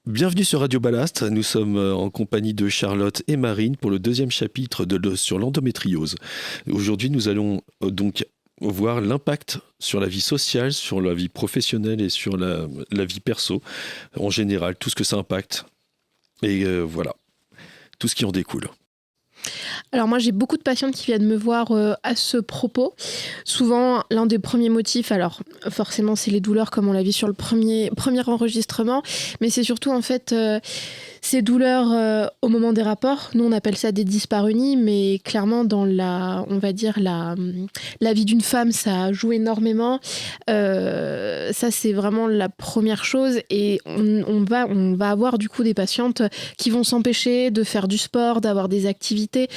Bienvenue sur Radio Ballast, nous sommes en compagnie de Charlotte et Marine pour le deuxième chapitre sur l'endométriose. Aujourd'hui nous allons donc voir l'impact sur la vie sociale, sur la vie professionnelle et sur la vie perso en général, tout ce que ça impacte et voilà, tout ce qui en découle. Alors moi j'ai beaucoup de patientes qui viennent me voir à ce propos. Souvent l'un des premiers motifs, alors forcément c'est les douleurs comme on l'a vu sur le premier enregistrement, mais c'est surtout en fait ces douleurs au moment des rapports. Nous on appelle ça des dyspareunies, mais clairement dans la vie d'une femme ça joue énormément. Ça c'est vraiment la première chose et on va avoir du coup des patientes qui vont s'empêcher de faire du sport, d'avoir des activités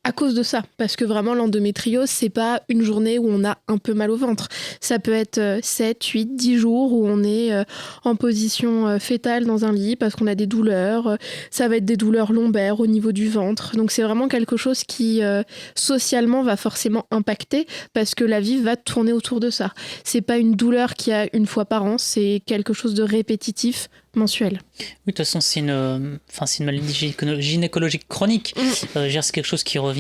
à cause de ça, parce que vraiment l'endométriose, c'est pas une journée où on a un peu mal au ventre. Ça peut être 7, 8, 10 jours où on est en position fétale dans un lit parce qu'on a des douleurs. Ça va être des douleurs lombaires au niveau du ventre. Donc c'est vraiment quelque chose qui socialement va forcément impacter parce que la vie va tourner autour de ça. C'est pas une douleur qui a une fois par an, c'est quelque chose de répétitif, mensuel. Oui, de toute façon, c'est une maladie gynécologique chronique. C'est quelque chose qui revient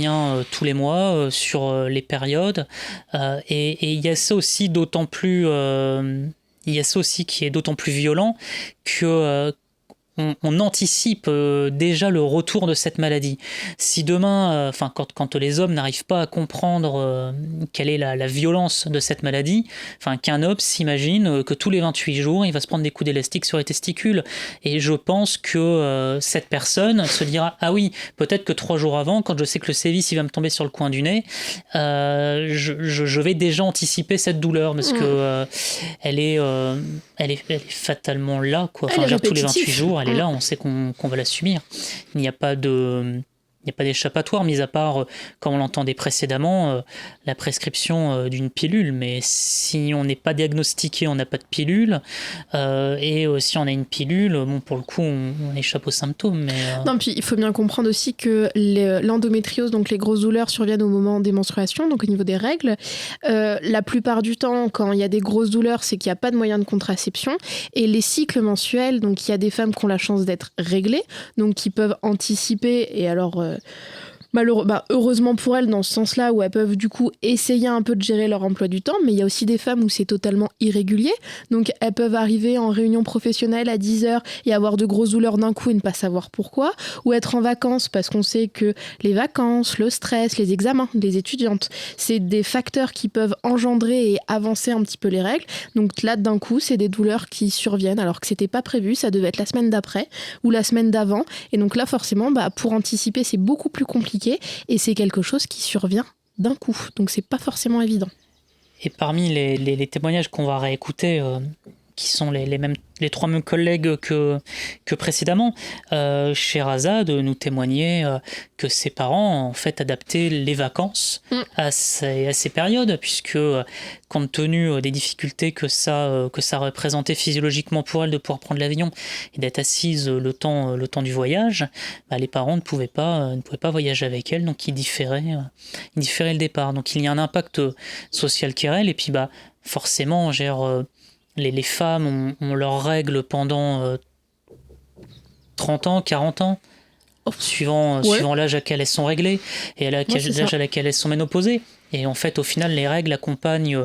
tous les mois sur les périodes. Et il y a ça aussi d'autant plus... il y a ça aussi qui est d'autant plus violent que... on anticipe déjà le retour de cette maladie. Si demain, quand les hommes n'arrivent pas à comprendre quelle est la violence de cette maladie, qu'un homme s'imagine que tous les 28 jours, il va se prendre des coups d'élastique sur les testicules. Et je pense que cette personne se dira « Ah oui, peut-être que 3 jours avant, quand je sais que le sévice il va me tomber sur le coin du nez, je vais déjà anticiper cette douleur parce que elle est fatalement là, quoi. Tous les 28 jours, elle est là, on sait qu'on va la subir. Il n'y a pas d'échappatoire, mis à part, comme on l'entendait précédemment, la prescription d'une pilule. Mais si on n'est pas diagnostiqué, on n'a pas de pilule. Et si on a une pilule, pour le coup, on échappe aux symptômes. Mais, Non, puis il faut bien comprendre aussi que l'endométriose, donc les grosses douleurs, surviennent au moment des menstruations, donc au niveau des règles. La plupart du temps, quand il y a des grosses douleurs, c'est qu'il n'y a pas de moyen de contraception. Et les cycles mensuels, donc il y a des femmes qui ont la chance d'être réglées, donc qui peuvent anticiper. Et alors... heureusement pour elles dans ce sens-là où elles peuvent du coup essayer un peu de gérer leur emploi du temps, mais il y a aussi des femmes où c'est totalement irrégulier, donc elles peuvent arriver en réunion professionnelle à 10h et avoir de grosses douleurs d'un coup et ne pas savoir pourquoi, ou être en vacances parce qu'on sait que les vacances, le stress, les examens, les étudiantes, c'est des facteurs qui peuvent engendrer et avancer un petit peu les règles, donc là d'un coup c'est des douleurs qui surviennent alors que c'était pas prévu, ça devait être la semaine d'après ou la semaine d'avant, et donc là forcément pour anticiper c'est beaucoup plus compliqué. Et c'est quelque chose qui survient d'un coup, donc c'est pas forcément évident. Et parmi les témoignages qu'on va réécouter, qui sont les 3 mêmes collègues que précédemment, Sherazade nous témoignait que ses parents en fait adaptaient les vacances à ces périodes, puisque compte tenu des difficultés que ça représentait physiologiquement pour elle de pouvoir prendre l'avion et d'être assise le temps du voyage, les parents ne pouvaient pas voyager avec elle, donc ils différaient le départ. Donc il y a un impact social qui est réel, et puis forcément les femmes ont leurs règles pendant 30 ans, 40 ans, suivant l'âge à laquelle elles sont réglées et l'âge à laquelle elles sont ménopausées. Et en fait, au final, les règles accompagnent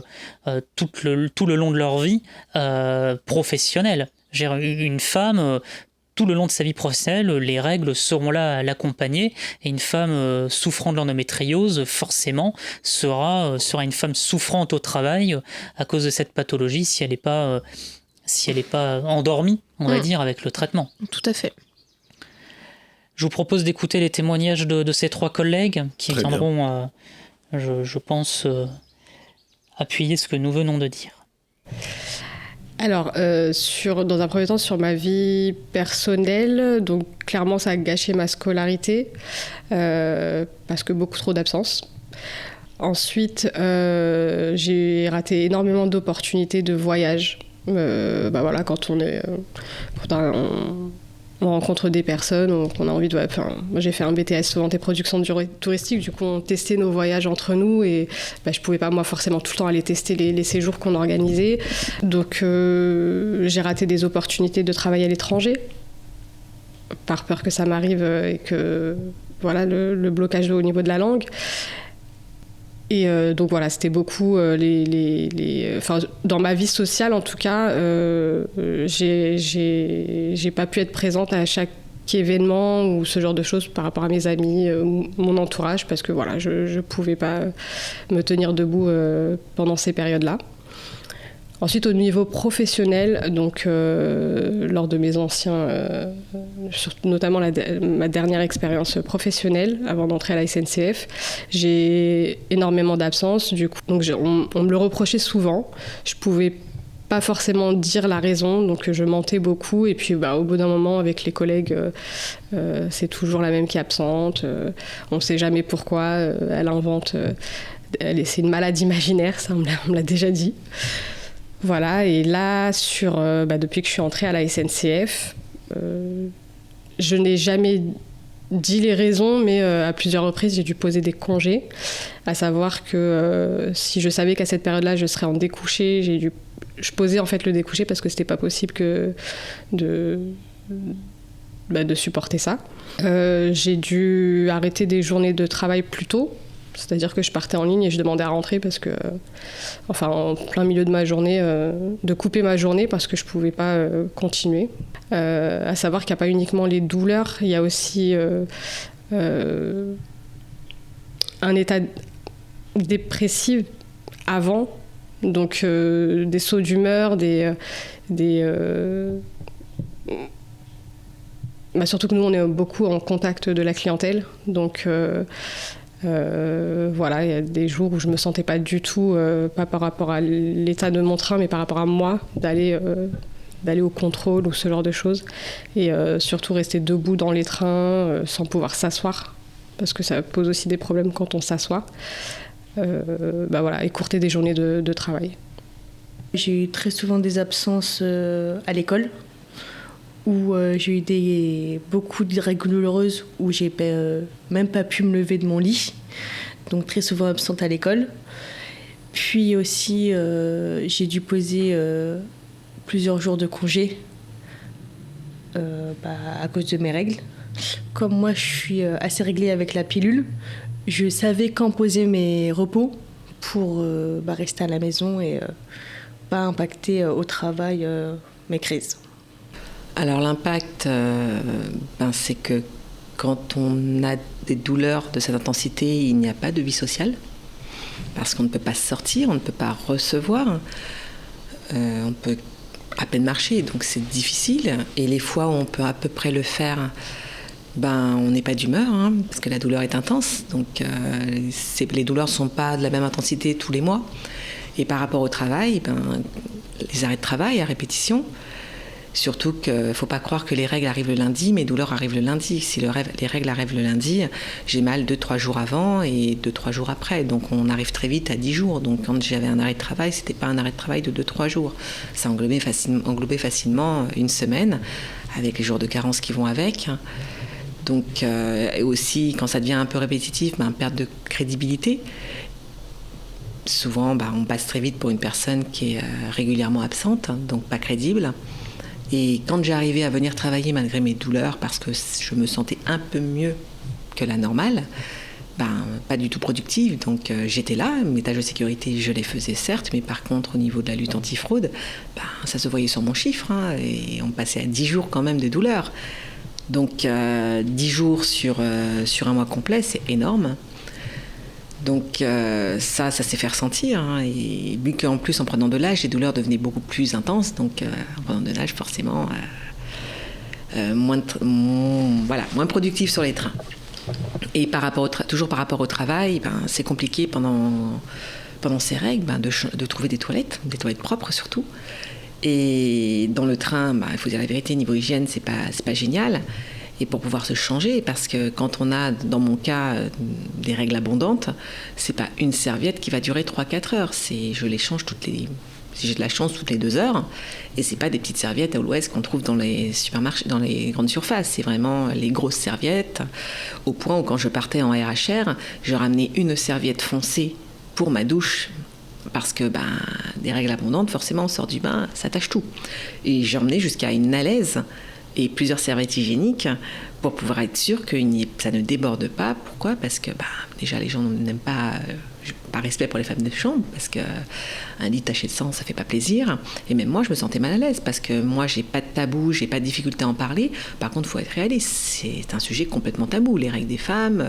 tout le long de leur vie professionnelle. Une femme... tout le long de sa vie professionnelle, les règles seront là à l'accompagner, et une femme souffrant de l'endométriose, forcément, sera une femme souffrante au travail à cause de cette pathologie si elle n'est pas endormie, on va dire, avec le traitement. Tout à fait. Je vous propose d'écouter les témoignages de ces 3 collègues qui viendront, je pense, appuyer ce que nous venons de dire. Alors, dans un premier temps, sur ma vie personnelle, donc clairement, ça a gâché ma scolarité parce que beaucoup trop d'absence. Ensuite, j'ai raté énormément d'opportunités de voyage. Quand on rencontre des personnes, on a envie de... moi, j'ai fait un BTS vente et production touristique, du coup, on testait nos voyages entre nous et je pouvais pas, moi, forcément, tout le temps aller tester les séjours qu'on organisait. Donc, j'ai raté des opportunités de travail à l'étranger. par peur que ça m'arrive et que voilà le blocage au niveau de la langue. Et donc voilà, c'était beaucoup enfin, dans ma vie sociale en tout cas, j'ai pas pu être présente à chaque événement ou ce genre de choses par rapport à mes amis, mon entourage, parce que voilà, je pouvais pas me tenir debout pendant ces périodes-là. Ensuite, au niveau professionnel, donc lors de mes anciens, notamment ma dernière expérience professionnelle avant d'entrer à la SNCF, j'ai énormément d'absences. Du coup, donc on me le reprochait souvent. Je pouvais pas forcément dire la raison, donc je mentais beaucoup. Et puis, au bout d'un moment, avec les collègues, c'est toujours la même qui est absente. On ne sait jamais pourquoi. Elle invente. C'est une maladie imaginaire, ça, on me l'a déjà dit. Voilà, et là, depuis que je suis entrée à la SNCF, je n'ai jamais dit les raisons, mais à plusieurs reprises, j'ai dû poser des congés. À savoir que si je savais qu'à cette période-là, je serais en découché, je posais en fait le découché parce que c'était pas possible de supporter ça. J'ai dû arrêter des journées de travail plus tôt. C'est-à-dire que je partais en ligne et je demandais à rentrer parce que, en plein milieu de ma journée, de couper ma journée parce que je ne pouvais pas continuer. À savoir qu'il n'y a pas uniquement les douleurs, il y a aussi un état dépressif avant, donc des sauts d'humeur, surtout que nous, on est beaucoup en contact de la clientèle, donc... voilà, il y a des jours où je me sentais pas du tout, pas par rapport à l'état de mon train, mais par rapport à moi, d'aller au contrôle ou ce genre de choses. Et surtout rester debout dans les trains sans pouvoir s'asseoir, parce que ça pose aussi des problèmes quand on s'assoit. Écourter des journées de travail. J'ai eu très souvent des absences à l'école, où j'ai eu beaucoup de règles douloureuses où j'ai même pas pu me lever de mon lit, donc très souvent absente à l'école. Puis aussi j'ai dû poser plusieurs jours de congé à cause de mes règles. Comme moi je suis assez réglée avec la pilule, je savais quand poser mes repos pour rester à la maison et pas impacter au travail mes crises. Alors l'impact, c'est que quand on a des douleurs de cette intensité, il n'y a pas de vie sociale, parce qu'on ne peut pas sortir, on ne peut pas recevoir, on peut à peine marcher, donc c'est difficile. Et les fois où on peut à peu près le faire, on n'est pas d'humeur, parce que la douleur est intense, donc les douleurs ne sont pas de la même intensité tous les mois. Et par rapport au travail, les arrêts de travail à répétition, surtout qu'il ne faut pas croire que les règles arrivent le lundi, mes douleurs arrivent le lundi. Si les règles arrivent le lundi, j'ai mal 2-3 jours avant et 2-3 jours après. Donc on arrive très vite à 10 jours. Donc quand j'avais un arrêt de travail, ce n'était pas un arrêt de travail de 2-3 jours. Ça englobait facilement une semaine, avec les jours de carence qui vont avec. Donc et aussi, quand ça devient un peu répétitif, perte de crédibilité. Souvent, on passe très vite pour une personne qui est régulièrement absente, donc pas crédible. Et quand j'arrivais à venir travailler malgré mes douleurs, parce que je me sentais un peu mieux que la normale, pas du tout productive. Donc j'étais là, mes tâches de sécurité, je les faisais certes, mais par contre au niveau de la lutte antifraude, ça se voyait sur mon chiffre, et on passait à 10 jours quand même de douleur. Donc 10 jours sur un mois complet, c'est énorme. Donc ça s'est fait ressentir, et vu qu'en plus en prenant de l'âge, les douleurs devenaient beaucoup plus intenses, donc en prenant de l'âge forcément moins productif sur les trains. Et toujours par rapport au travail, c'est compliqué pendant ces règles de trouver des toilettes propres surtout. Et dans le train, il faut dire la vérité, niveau hygiène, c'est pas génial. Et pour pouvoir se changer, parce que quand on a, dans mon cas, des règles abondantes, c'est pas une serviette qui va durer 3-4 heures. Je les change si j'ai de la chance, toutes les 2 heures. Et c'est pas des petites serviettes à All-West qu'on trouve dans les supermarchés, dans les grandes surfaces. C'est vraiment les grosses serviettes, au point où quand je partais en RHR, je ramenais une serviette foncée pour ma douche. Parce que des règles abondantes, forcément, on sort du bain, ça tâche tout. Et j'emmenais jusqu'à une alaise et plusieurs serviettes hygiéniques pour pouvoir être sûr que ça ne déborde pas. Pourquoi ? Parce que déjà les gens n'aiment pas, par respect pour les femmes de chambre, parce qu'un lit taché de sang, ça fait pas plaisir. Et même moi, je me sentais mal à l'aise parce que moi, j'ai pas de tabou, j'ai pas de difficulté à en parler. Par contre, il faut être réaliste. C'est un sujet complètement tabou. Les règles des femmes,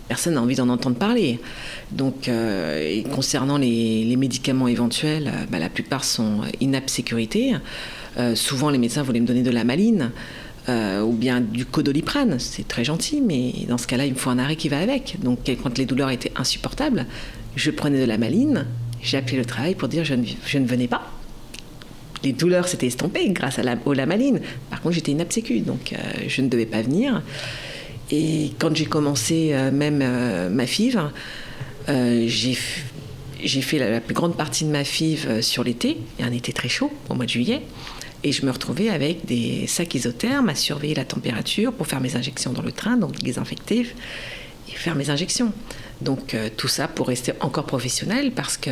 personne n'a envie d'en entendre parler. Donc, et concernant les médicaments éventuels, la plupart sont inaptes sécurité. Souvent, les médecins voulaient me donner de la maline. Ou bien du Codoliprane, c'est très gentil, mais dans ce cas-là, il me faut un arrêt qui va avec. Donc, quand les douleurs étaient insupportables, je prenais de la maline, j'ai appelé le travail pour dire je ne venais pas. Les douleurs s'étaient estompées grâce à la maline. Par contre, j'étais inapte sécu, donc je ne devais pas venir. Et quand j'ai commencé ma FIV, j'ai fait la plus grande partie de ma FIV sur l'été, et un été très chaud, au mois de juillet. Et je me retrouvais avec des sacs isothermes à surveiller la température pour faire mes injections dans le train, donc désinfecter et faire mes injections. Donc tout ça pour rester encore professionnel, parce que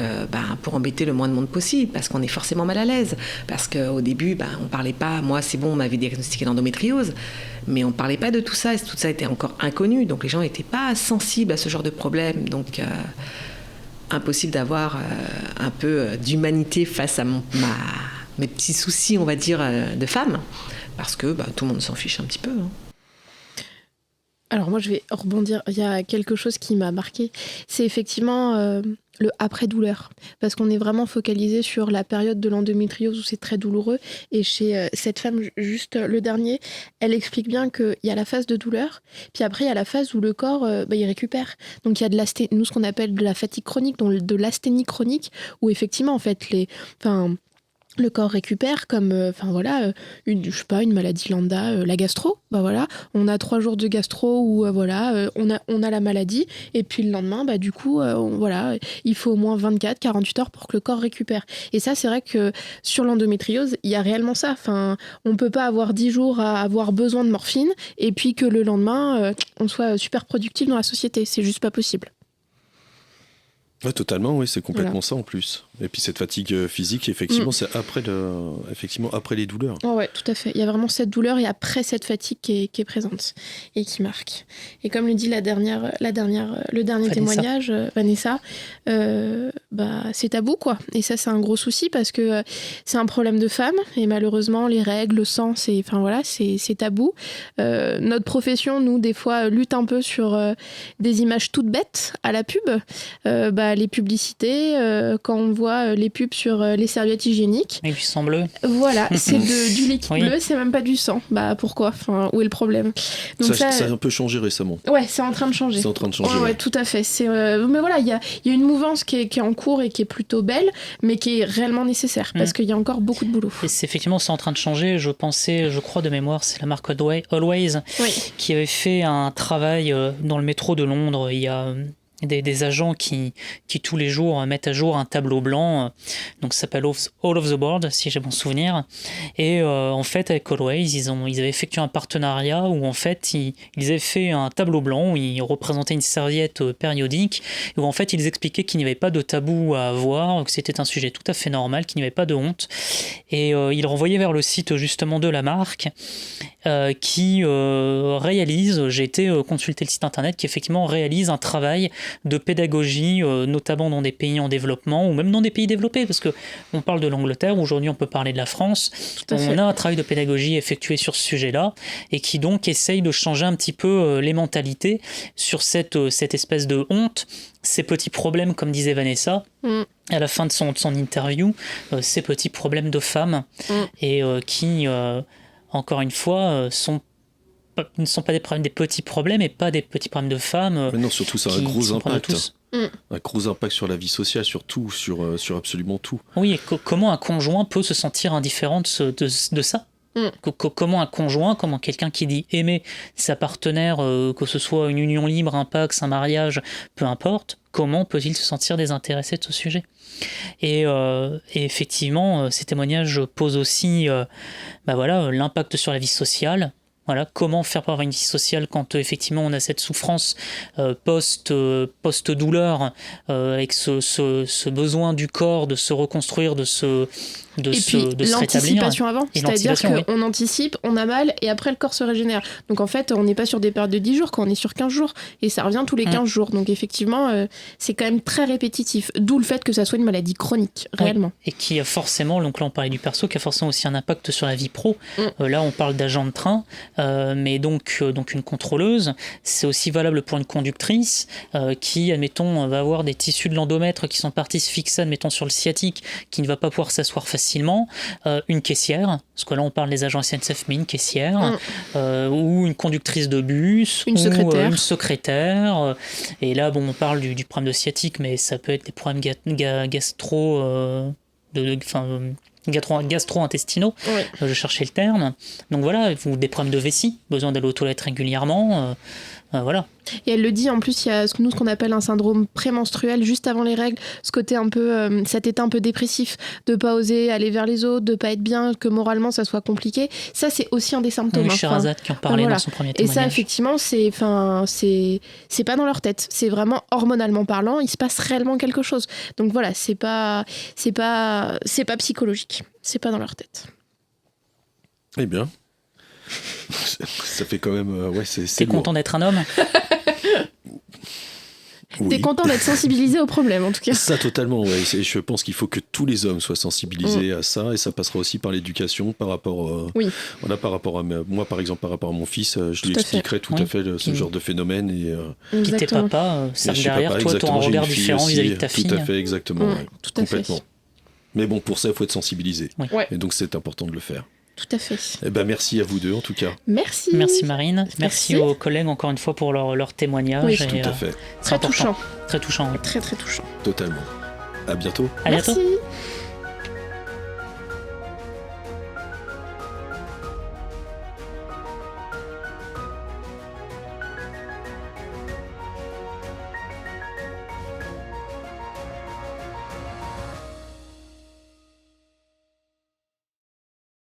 pour embêter le moins de monde possible, parce qu'on est forcément mal à l'aise, parce qu'au début on parlait pas. Moi c'est bon, on m'avait diagnostiqué l'endométriose, mais on parlait pas de tout ça, et tout ça était encore inconnu, donc les gens n'étaient pas sensibles à ce genre de problème. Donc impossible d'avoir un peu d'humanité face à mes petits soucis, on va dire, de femme, parce que tout le monde s'en fiche un petit peu. Alors moi, je vais rebondir. Il y a quelque chose qui m'a marqué. C'est effectivement le après-douleur. Parce qu'on est vraiment focalisé sur la période de l'endométriose où c'est très douloureux. Et chez cette femme, juste le dernier, elle explique bien qu'il y a la phase de douleur. Puis après, il y a la phase où le corps, il récupère. Donc il y a nous, ce qu'on appelle de la fatigue chronique, donc de l'asthénie chronique, où effectivement, en fait, le corps récupère comme une maladie lambda, la gastro. On a 3 jours de gastro où on a la maladie, et puis le lendemain il faut au moins 24-48 heures pour que le corps récupère. Et ça, c'est vrai que sur l'endométriose, il y a réellement ça. On peut pas avoir 10 jours à avoir besoin de morphine et puis que le lendemain on soit super productif dans la société. C'est juste pas possible. Ouais, totalement, oui, c'est complètement ça en plus. Et puis cette fatigue physique, effectivement, c'est après les douleurs. Oh ouais, tout à fait. Il y a vraiment cette douleur et après cette fatigue qui est présente et qui marque. Et comme le dit le dernier Vanessa. témoignage, Vanessa, c'est tabou, quoi. Et ça, c'est un gros souci parce que c'est un problème de femme et malheureusement, les règles, le sang, c'est tabou. Notre profession, nous, des fois, lutte un peu sur des images toutes bêtes à la pub. Les publicités, quand on voit les pubs sur les serviettes hygiéniques. Et du sang bleu. Voilà, c'est du liquide Oui. bleu, c'est même pas du sang. Pourquoi ? Où est le problème ? Donc ça a un peu changé récemment. Ouais, c'est en train de changer. C'est en train de changer. Ouais, tout à fait. Mais voilà, il y a une mouvance qui est en cours et qui est plutôt belle, mais qui est réellement nécessaire parce qu'il y a encore beaucoup de boulot. Et c'est en train de changer. Je crois de mémoire, c'est la marque Always qui avait fait un travail dans le métro de Londres. Il y a des agents qui tous les jours mettent à jour un tableau blanc, donc ça s'appelle All of the Board, si j'ai bon souvenir. Et en fait, avec Always, ils avaient effectué un partenariat où en fait ils avaient fait un tableau blanc où ils représentaient une serviette périodique, et où en fait ils expliquaient qu'il n'y avait pas de tabou à avoir, que c'était un sujet tout à fait normal, qu'il n'y avait pas de honte. Et ils renvoyaient vers le site justement de la marque qui réalise, j'ai été consulter le site internet, qui effectivement réalise un travail de pédagogie, notamment dans des pays en développement ou même dans des pays développés, parce que on parle de l'Angleterre, aujourd'hui on peut parler de la France. On a un travail de pédagogie effectué sur ce sujet-là et qui donc essaye de changer un petit peu les mentalités sur cette espèce de honte, ces petits problèmes, comme disait Vanessa à la fin de son interview, ces petits problèmes de femmes et qui encore une fois ne sont pas des petits problèmes et pas des petits problèmes de femmes. Mais non, surtout ça a un gros impact. Un gros impact sur la vie sociale, sur tout, sur absolument tout. Oui, et comment un conjoint peut se sentir indifférent de ça ? Comment quelqu'un qui dit aimer sa partenaire, que ce soit une union libre, un pax, un mariage, peu importe, comment peut-il se sentir désintéressé de ce sujet ? Et effectivement, ces témoignages posent aussi l'impact sur la vie sociale. Voilà, comment faire pour avoir une vie sociale quand effectivement on a cette souffrance post-douleur, avec ce besoin du corps de se reconstruire, de de Et se puis rétablir. l'anticipation avant, Et c'est-à-dire l'anticipation, qu'on anticipe, on a mal et après le corps se régénère. Donc en fait, on n'est pas sur des périodes de 10 jours, quand on est sur 15 jours et ça revient tous les 15 jours. Donc effectivement, c'est quand même très répétitif. D'où le fait que ça soit une maladie chronique, réellement. Et qui a forcément, donc là on parlait du perso, qui a forcément aussi un impact sur la vie pro. Là on parle d'agent de train, mais donc une contrôleuse. C'est aussi valable pour une conductrice qui, admettons, va avoir des tissus de l'endomètre qui sont partis se fixer, admettons, sur le sciatique, qui ne va pas pouvoir s'asseoir facilement. Une caissière, parce que là on parle des agents SNCF, mais une caissière, ou une conductrice de bus, une secrétaire. Et là, bon, on parle du problème de sciatique, mais ça peut être des problèmes gastro-intestinaux, je cherchais le terme. Donc voilà, ou des problèmes de vessie, besoin d'aller aux toilettes régulièrement. Voilà. Et elle le dit, en plus, il y a ce qu'on appelle un syndrome prémenstruel juste avant les règles, ce côté un peu, cet état un peu dépressif, de pas oser aller vers les autres, de pas être bien, que moralement ça soit compliqué. Ça, c'est aussi un des symptômes. Oui, Sherazade qui en parlait dans son premier témoignage. Et ça, effectivement, c'est pas dans leur tête. C'est vraiment hormonalement parlant, il se passe réellement quelque chose. Donc voilà, c'est pas psychologique. C'est pas dans leur tête. Eh bien. Ça fait quand même. T'es content d'être un homme? Oui. T'es content d'être sensibilisé au problème, en tout cas. Ça, totalement, ouais. Je pense qu'il faut que tous les hommes soient sensibilisés à ça, et ça passera aussi par l'éducation par rapport, par rapport à moi, par exemple, par rapport à mon fils, je lui expliquerai tout à fait ce genre de phénomène. Et, puis tes papas, ça derrière, toi, tu as un regard différent vis-à-vis de ta fille. Tout à fait, exactement. Tout à complètement. Fait. Mais bon, pour ça, il faut être sensibilisé. Oui. Et donc, c'est important de le faire. Tout à fait. Eh ben, merci à vous deux, en tout cas. Merci. Merci Marine. Merci aux collègues, encore une fois, pour leur témoignage. Oui, tout à fait. Très touchant. Très touchant. Très, très touchant. Totalement. À bientôt. À bientôt. Merci.